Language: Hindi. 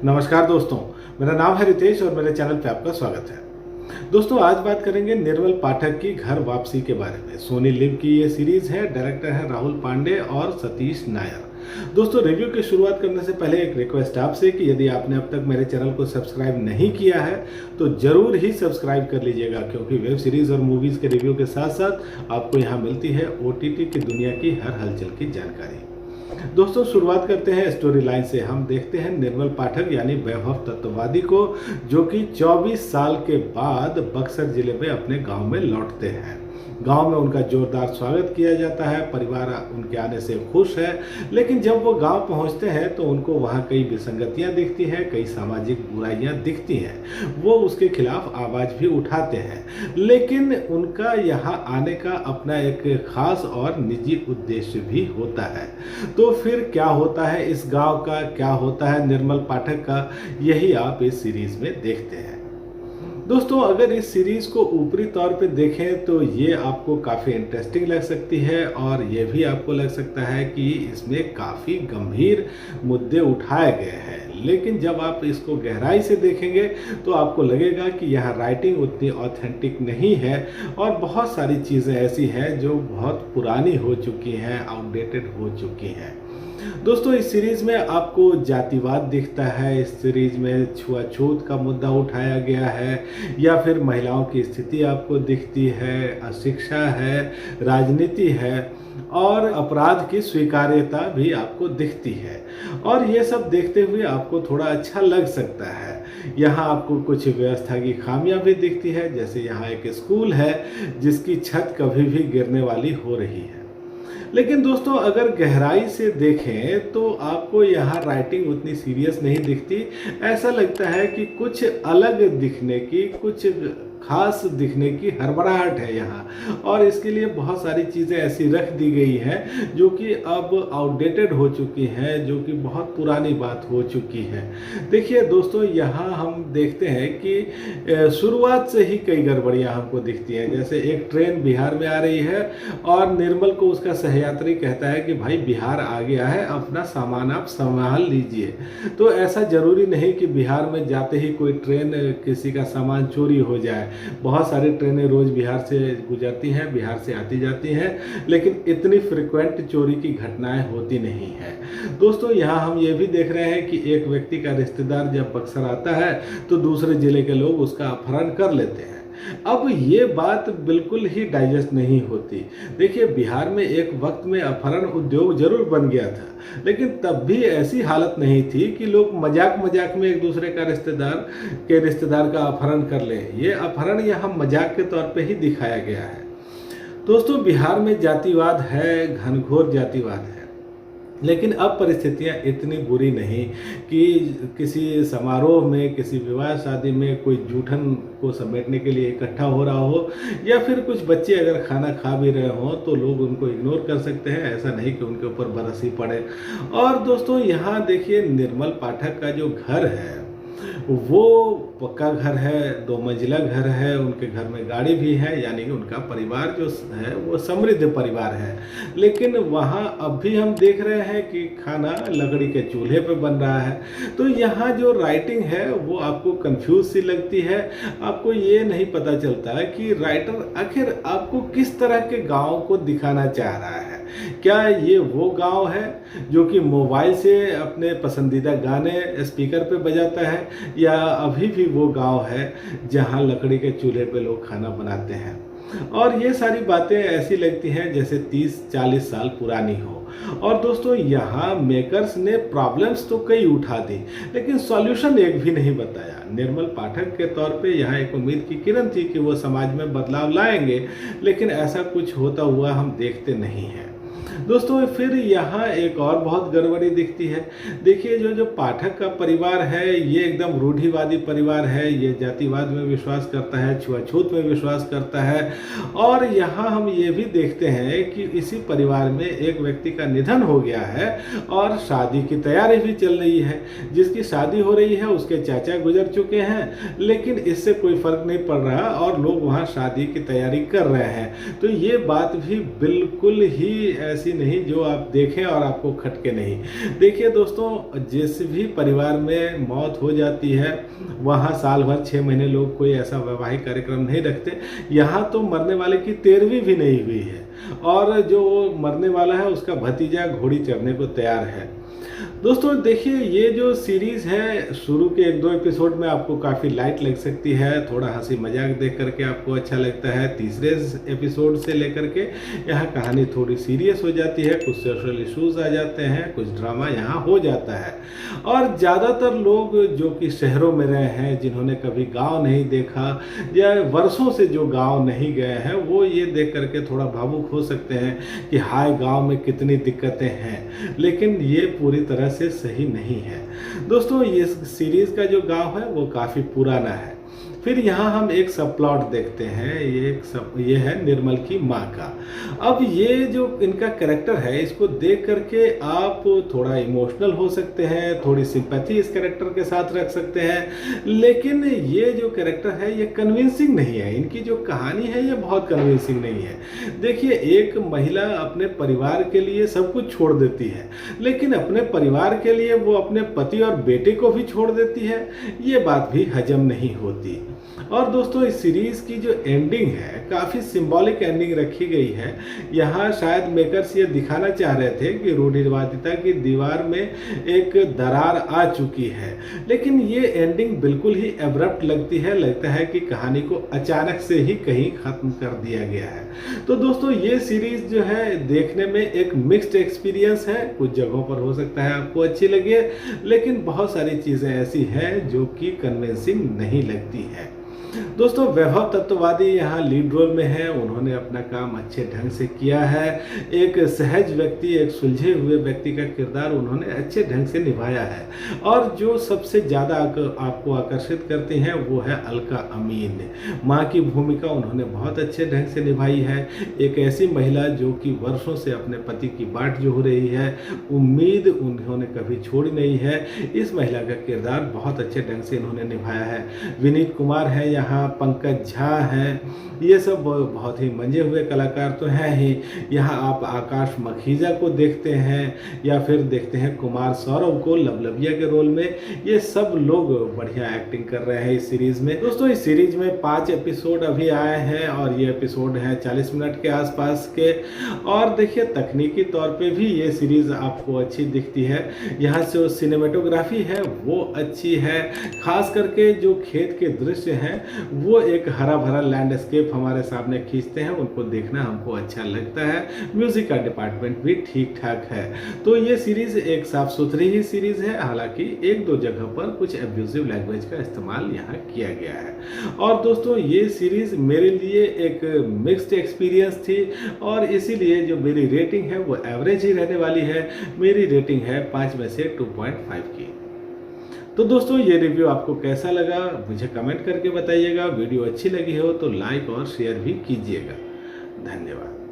नमस्कार दोस्तों, मेरा नाम है रितेश और मेरे चैनल पे आपका स्वागत है। दोस्तों, आज बात करेंगे निर्मल पाठक की घर वापसी के बारे में। सोनी लिव की ये सीरीज है, डायरेक्टर है राहुल पांडे और सतीश नायर। दोस्तों, रिव्यू की शुरुआत करने से पहले एक रिक्वेस्ट आपसे कि यदि आपने अब तक मेरे चैनल को सब्सक्राइब नहीं किया है तो जरूर ही सब्सक्राइब कर लीजिएगा, क्योंकि वेब सीरीज और मूवीज के रिव्यू के साथ साथ आपको यहाँ मिलती है OTT की दुनिया की हर हलचल की जानकारी। दोस्तों, शुरुआत करते हैं स्टोरी लाइन से। हम देखते हैं निर्मल पाठक यानी वैभव तत्ववादी को, जो कि 24 साल के बाद बक्सर जिले में अपने गांव में लौटते हैं। गांव में उनका जोरदार स्वागत किया जाता है, परिवार उनके आने से खुश है। लेकिन जब वो गांव पहुंचते हैं तो उनको वहां कई विसंगतियां दिखती हैं, कई सामाजिक बुराइयां दिखती हैं। वो उसके खिलाफ आवाज भी उठाते हैं, लेकिन उनका यहाँ आने का अपना एक खास और निजी उद्देश्य भी होता है। तो फिर क्या होता है इस गांव का, क्या होता है निर्मल पाठक का, यही आप इस सीरीज में देखते हैं। दोस्तों, अगर इस सीरीज को ऊपरी तौर पे देखें तो ये आपको काफ़ी इंटरेस्टिंग लग सकती है और ये भी आपको लग सकता है कि इसमें काफ़ी गंभीर मुद्दे उठाए गए हैं। लेकिन जब आप इसको गहराई से देखेंगे तो आपको लगेगा कि यहाँ राइटिंग उतनी ऑथेंटिक नहीं है और बहुत सारी चीज़ें ऐसी हैं जो बहुत पुरानी हो चुकी हैं, आउटडेटेड हो चुकी हैं। दोस्तों, इस सीरीज में आपको जातिवाद दिखता है, इस सीरीज में छुआछूत का मुद्दा उठाया गया है, या फिर महिलाओं की स्थिति आपको दिखती है, अशिक्षा है, राजनीति है और अपराध की स्वीकार्यता भी आपको दिखती है। और ये सब देखते हुए आपको थोड़ा अच्छा लग सकता है। यहाँ आपको कुछ व्यवस्था की खामियां भी दिखती है, जैसे यहाँ एक स्कूल है जिसकी छत कभी भी गिरने वाली हो रही है। लेकिन दोस्तों, अगर गहराई से देखें तो आपको यहाँ राइटिंग उतनी सीरियस नहीं दिखती। ऐसा लगता है कि कुछ अलग दिखने की, कुछ खास दिखने की हड़बड़ाहट है यहाँ, और इसके लिए बहुत सारी चीज़ें ऐसी रख दी गई हैं जो कि अब आउटडेटेड हो चुकी हैं, जो कि बहुत पुरानी बात हो चुकी है। देखिए दोस्तों, यहाँ हम देखते हैं कि शुरुआत से ही कई गड़बड़ियाँ हमको दिखती हैं। जैसे एक ट्रेन बिहार में आ रही है और निर्मल को उसका सहयात्री कहता है कि भाई बिहार आ गया है, अपना सामान आप संभाल लीजिए। तो ऐसा ज़रूरी नहीं कि बिहार में जाते ही कोई ट्रेन किसी का सामान चोरी हो जाए। बहुत सारी ट्रेनें रोज बिहार से गुजरती हैं, बिहार से आती जाती हैं, लेकिन इतनी फ्रिक्वेंट चोरी की घटनाएं होती नहीं हैं। दोस्तों, यहाँ हम ये भी देख रहे हैं कि एक व्यक्ति का रिश्तेदार जब बक्सर आता है तो दूसरे जिले के लोग उसका अपहरण कर लेते हैं। अब ये बात बिल्कुल ही डाइजेस्ट नहीं होती। देखिए, बिहार में एक वक्त में अपहरण उद्योग जरूर बन गया था, लेकिन तब भी ऐसी हालत नहीं थी कि लोग मजाक मजाक में एक दूसरे का रिश्तेदार का अपहरण कर ले। ये अपहरण यहाँ मजाक के तौर पे ही दिखाया गया है। दोस्तों, बिहार में जातिवाद है, घनघोर जातिवाद है, लेकिन अब परिस्थितियां इतनी बुरी नहीं कि किसी समारोह में, किसी विवाह शादी में कोई जूठन को समेटने के लिए इकट्ठा हो रहा हो, या फिर कुछ बच्चे अगर खाना खा भी रहे हों तो लोग उनको इग्नोर कर सकते हैं। ऐसा नहीं कि उनके ऊपर बरसी पड़े। और दोस्तों, यहाँ देखिए, निर्मल पाठक का जो घर है वो पक्का घर है, 2 मंजिला घर है, उनके घर में गाड़ी भी है, यानी कि उनका परिवार जो है वो समृद्ध परिवार है। लेकिन वहाँ अब भी हम देख रहे हैं कि खाना लकड़ी के चूल्हे पे बन रहा है। तो यहाँ जो राइटिंग है वो आपको कंफ्यूज सी लगती है। आपको ये नहीं पता चलता कि राइटर आखिर आपको किस तरह के गाँव को दिखाना चाह रहा है। क्या ये वो गांव है जो कि मोबाइल से अपने पसंदीदा गाने स्पीकर पे बजाता है, या अभी भी वो गांव है जहां लकड़ी के चूल्हे पे लोग खाना बनाते हैं? और ये सारी बातें ऐसी लगती हैं जैसे 30-40 साल पुरानी हो। और दोस्तों, यहाँ मेकर्स ने प्रॉब्लम्स तो कई उठा दी, लेकिन सॉल्यूशन एक भी नहीं बताया। निर्मल पाठक के तौर पे यहाँ एक उम्मीद की किरण थी कि वो समाज में बदलाव लाएंगे, लेकिन ऐसा कुछ होता हुआ हम देखते नहीं हैं। दोस्तों, फिर यहाँ एक और बहुत गड़बड़ी दिखती है। देखिए, जो पाठक का परिवार है ये एकदम रूढ़िवादी परिवार है। ये जातिवाद में विश्वास करता है, छुआछूत में विश्वास करता है। और यहाँ हम ये भी देखते हैं कि इसी परिवार में एक व्यक्ति का निधन हो गया है और शादी की तैयारी भी चल रही है। जिसकी शादी हो रही है उसके चाचा गुजर चुके हैं, लेकिन इससे कोई फर्क नहीं पड़ रहा और लोग वहाँ शादी की तैयारी कर रहे हैं। तो ये बात भी बिल्कुल ही ऐसी नहीं जो आप देखें और आपको खटके नहीं। देखिए दोस्तों, जिस भी परिवार में मौत हो जाती है वहाँ साल भर 6 महीने लोग कोई ऐसा वैवाहिक कार्यक्रम नहीं रखते। यहाँ तो मरने वाले की 13वीं भी नहीं हुई है और जो मरने वाला है उसका भतीजा घोड़ी चढ़ने को तैयार है। दोस्तों देखिए, ये जो सीरीज़ है, शुरू के 1-2 एपिसोड में आपको काफ़ी लाइट लग सकती है, थोड़ा हंसी मजाक देख करके आपको अच्छा लगता है। तीसरे एपिसोड से लेकर के यहाँ कहानी थोड़ी सीरियस हो जाती है, कुछ सोशल इश्यूज आ जाते हैं, कुछ ड्रामा यहाँ हो जाता है। और ज़्यादातर लोग जो कि शहरों में रहे हैं, जिन्होंने कभी गाँव नहीं देखा या वर्षों से जो गाँव नहीं गए हैं, वो ये देख करके थोड़ा भावुक हो सकते हैं कि हाय गाँव में कितनी दिक्कतें हैं, लेकिन ये पूरी तरह से सही नहीं है। दोस्तों ये सीरीज का जो गांव है वो काफी पुराना है। फिर यहाँ हम एक सब प्लॉट देखते हैं, ये है निर्मल की माँ का। अब ये जो इनका कैरेक्टर है, इसको देख करके आप थोड़ा इमोशनल हो सकते हैं, थोड़ी सिंपैथी इस कैरेक्टर के साथ रख सकते हैं, लेकिन ये जो कैरेक्टर है ये कन्विंसिंग नहीं है। इनकी जो कहानी है ये बहुत कन्विंसिंग नहीं है। देखिए, एक महिला अपने परिवार के लिए सब कुछ छोड़ देती है, लेकिन अपने परिवार के लिए वो अपने पति और बेटे को भी छोड़ देती है, ये बात भी हजम नहीं होती। और दोस्तों इस सीरीज की जो एंडिंग है, काफ़ी सिंबॉलिक एंडिंग रखी गई है। यहाँ शायद मेकर्स ये दिखाना चाह रहे थे कि रूढ़िवादिता की दीवार में एक दरार आ चुकी है, लेकिन ये एंडिंग बिल्कुल ही एब्रप्ट लगती है। लगता है कि कहानी को अचानक से ही कहीं ख़त्म कर दिया गया है। तो दोस्तों ये सीरीज जो है देखने में एक मिक्स्ड एक्सपीरियंस है। कुछ जगहों पर हो सकता है आपको अच्छी लगे, लेकिन बहुत सारी चीज़ें ऐसी हैं जो कि कन्विंसिंग नहीं लगती है। दोस्तों वैभव तत्ववादी यहाँ लीड रोल में है। उन्होंने अपना काम अच्छे ढंग से किया है। एक सहज व्यक्ति, एक सुलझे हुए व्यक्ति का किरदार उन्होंने अच्छे ढंग से निभाया है। और जो सबसे ज़्यादा आपको आकर्षित करती हैं वो है अलका अमीन। माँ की भूमिका उन्होंने बहुत अच्छे ढंग से निभाई है। एक ऐसी महिला जो कि वर्षों से अपने पति की बाट जो हो रही है, उम्मीद उन्होंने कभी छोड़ी नहीं है। इस महिला का किरदार बहुत अच्छे ढंग से इन्होंने निभाया है। विनीत कुमार है यहाँ, पंकज झा हैं, ये सब बहुत ही मंजे हुए कलाकार तो हैं ही। यहाँ आप आकाश मखीजा को देखते हैं या फिर देखते हैं कुमार सौरभ को लवलविया के रोल में। ये सब लोग बढ़िया एक्टिंग कर रहे हैं इस सीरीज में। दोस्तों इस सीरीज में 5 एपिसोड अभी आए हैं और ये एपिसोड हैं 40 मिनट के आसपास के। और देखिए तकनीकी तौर पे भी ये सीरीज आपको अच्छी दिखती है। यहाँ से जो सिनेमेटोग्राफी है वो अच्छी है, खास करके जो खेत के दृश्य हैं वो एक हरा भरा लैंडस्केप हमारे सामने खींचते हैं, उनको देखना हमको अच्छा लगता है। म्यूजिक का डिपार्टमेंट भी ठीक ठाक है। तो ये सीरीज एक साफ सुथरी ही सीरीज है, हालांकि 1-2 जगह पर कुछ एब्यूजिव लैंग्वेज का इस्तेमाल यहाँ किया गया है। और दोस्तों ये सीरीज मेरे लिए एक मिक्स्ड एक्सपीरियंस थी और इसीलिए जो मेरी रेटिंग है वो एवरेज ही रहने वाली है। मेरी रेटिंग है 5 में से 2.5 की। तो दोस्तों ये रिव्यू आपको कैसा लगा मुझे कमेंट करके बताइएगा। वीडियो अच्छी लगी हो तो लाइक और शेयर भी कीजिएगा। धन्यवाद।